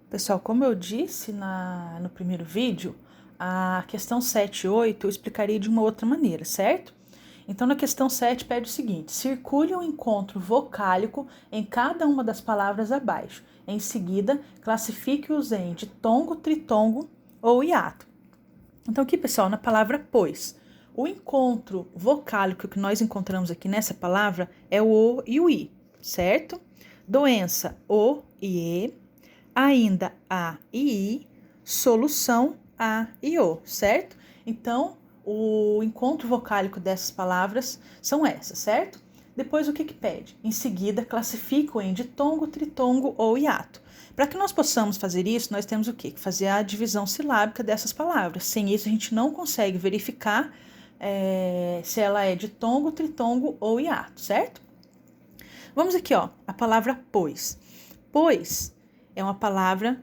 Pessoal, como eu disse no primeiro vídeo, a questão 7 e 8 eu explicaria de uma outra maneira, certo? Então, na questão 7 pede o seguinte: circule um encontro vocálico em cada uma das palavras abaixo. Em seguida, classifique-os em ditongo, tritongo ou hiato. Então, aqui, pessoal, na palavra pois, o encontro vocálico que nós encontramos aqui nessa palavra é o O e o I, certo? Doença, O e E. Ainda A e I, solução A e O, certo? Então, o encontro vocálico dessas palavras são essas, certo? Depois, o que pede? Em seguida, classifico em ditongo, tritongo ou hiato. Para que nós possamos fazer isso, nós temos o quê? Que fazer a divisão silábica dessas palavras. Sem isso, a gente não consegue verificar se ela é ditongo, tritongo ou hiato, certo? Vamos aqui, ó, a palavra pois. Pois é uma palavra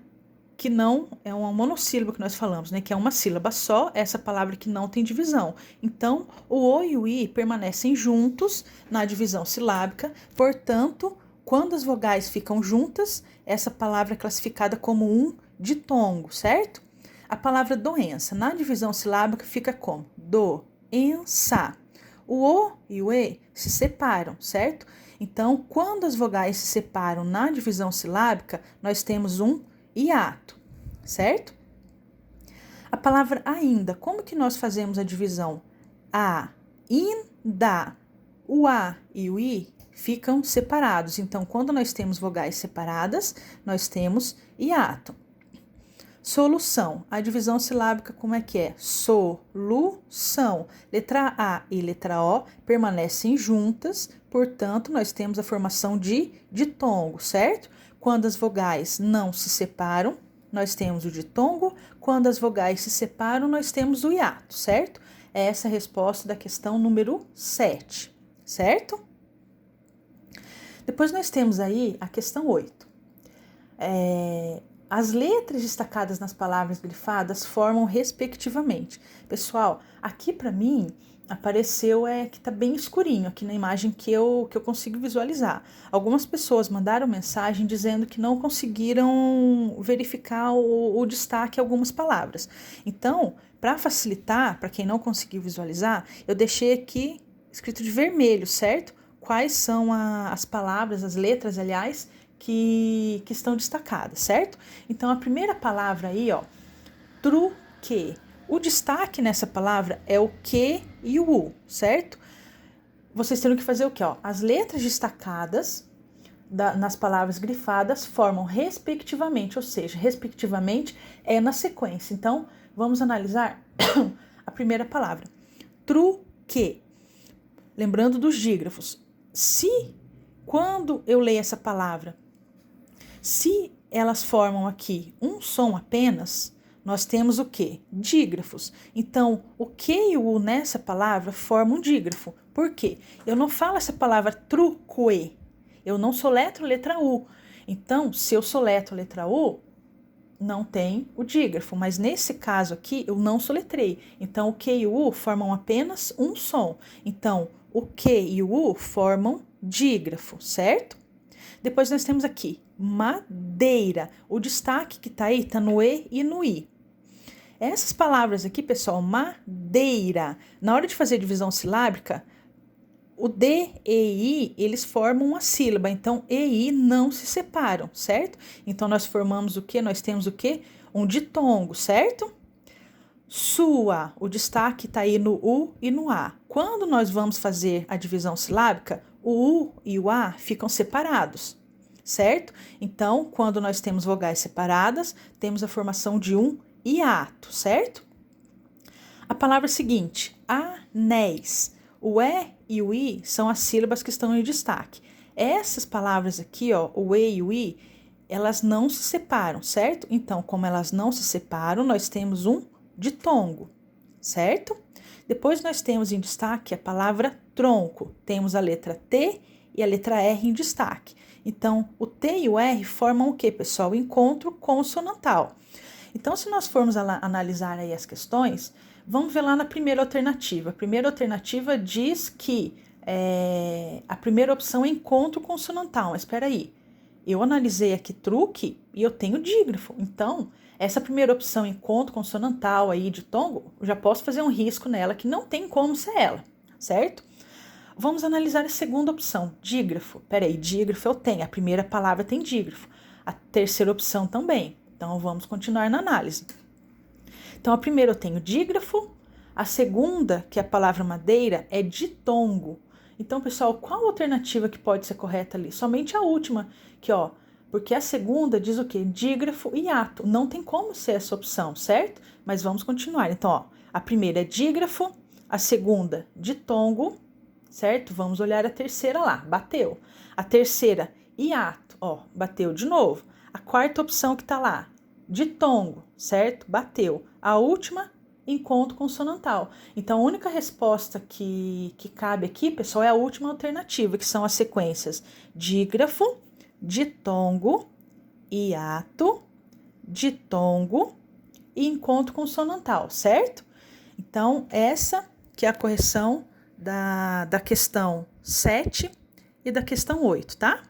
que não é uma monossílaba que nós falamos, né? Que é uma sílaba só, essa palavra que não tem divisão. Então, o O e o I permanecem juntos na divisão silábica, portanto, quando as vogais ficam juntas, essa palavra é classificada como um ditongo, certo? A palavra doença, na divisão silábica, fica como doença. O O e o E se separam, certo? Então, quando as vogais se separam na divisão silábica, nós temos um hiato, certo? A palavra ainda, como que nós fazemos a divisão? Ainda. O A e o I ficam separados. Então, quando nós temos vogais separadas, nós temos hiato. Solução. A divisão silábica como é que é? Solução. Letra A e letra O permanecem juntas, portanto, nós temos a formação de ditongo, certo? Quando as vogais não se separam, nós temos o ditongo. Quando as vogais se separam, nós temos o hiato, certo? Essa é a resposta da questão número 7, certo? Depois nós temos aí a questão 8. As letras destacadas nas palavras grifadas formam respectivamente. Pessoal, aqui para mim apareceu que tá bem escurinho aqui na imagem que eu consigo visualizar. Algumas pessoas mandaram mensagem dizendo que não conseguiram verificar o destaque em algumas palavras. Então, para facilitar, para quem não conseguiu visualizar, eu deixei aqui escrito de vermelho, certo? Quais são as palavras, as letras, aliás, que estão destacadas, certo? Então, a primeira palavra aí, ó, truque. O destaque nessa palavra é o que e o u, certo? Vocês terão que fazer o que, ó? As letras destacadas nas palavras grifadas formam respectivamente, ou seja, respectivamente é na sequência. Então, vamos analisar a primeira palavra. Truque. Lembrando dos dígrafos. Quando eu leio essa palavra, se elas formam aqui um som apenas, nós temos o quê? Dígrafos. Então, o que e o u nessa palavra formam um dígrafo. Por quê? Eu não falo essa palavra truque. Eu não soletro a letra U. Então, se eu soletro a letra U, não tem o dígrafo. Mas nesse caso aqui, eu não soletrei. Então, o que e o u formam apenas um som. Então, o que e o u formam dígrafo, certo? Depois nós temos aqui madeira. O destaque que tá aí tá no E e no I. Essas palavras aqui, pessoal, madeira, na hora de fazer divisão silábica, o D e I, eles formam uma sílaba, então E e I não se separam, certo? Então, nós formamos o quê? Nós temos o quê? Um ditongo, certo? Sua, o destaque tá aí no U e no A. Quando nós vamos fazer a divisão silábica, o U e o A ficam separados, certo? Então, quando nós temos vogais separadas, temos a formação de um hiato, certo? A palavra seguinte, anéis. O E e o I são as sílabas que estão em destaque. Essas palavras aqui, ó, o E e o I, elas não se separam, certo? Então, como elas não se separam, nós temos um ditongo, certo? Depois nós temos em destaque a palavra tronco. Temos a letra T e a letra R em destaque. Então, o T e o R formam o que, pessoal? O encontro consonantal. Então, se nós formos analisar aí as questões, vamos ver lá na primeira alternativa. A primeira alternativa diz que a primeira opção é encontro consonantal. Mas espera aí. Eu analisei aqui truque e eu tenho dígrafo. Então, essa primeira opção, encontro consonantal aí de tongo, eu já posso fazer um risco nela que não tem como ser ela, certo? Vamos analisar a segunda opção, dígrafo. Peraí, dígrafo eu tenho, a primeira palavra tem dígrafo. A terceira opção também. Então, vamos continuar na análise. Então, a primeira eu tenho dígrafo, a segunda, que é a palavra madeira, é ditongo. Então, pessoal, qual a alternativa que pode ser correta ali? Somente a última, que ó, porque a segunda diz o quê? Dígrafo e ato. Não tem como ser essa opção, certo? Mas vamos continuar. Então, ó, a primeira é dígrafo, a segunda, ditongo, certo? Vamos olhar a terceira lá, bateu. A terceira, hiato, ó, bateu de novo. A quarta opção que tá lá, ditongo, certo? Bateu. A última, encontro consonantal. Então, a única resposta que cabe aqui, pessoal, é a última alternativa, que são as sequências dígrafo, ditongo, hiato, ditongo e encontro consonantal, certo? Então, essa que é a correção da questão 7 e da questão 8, tá?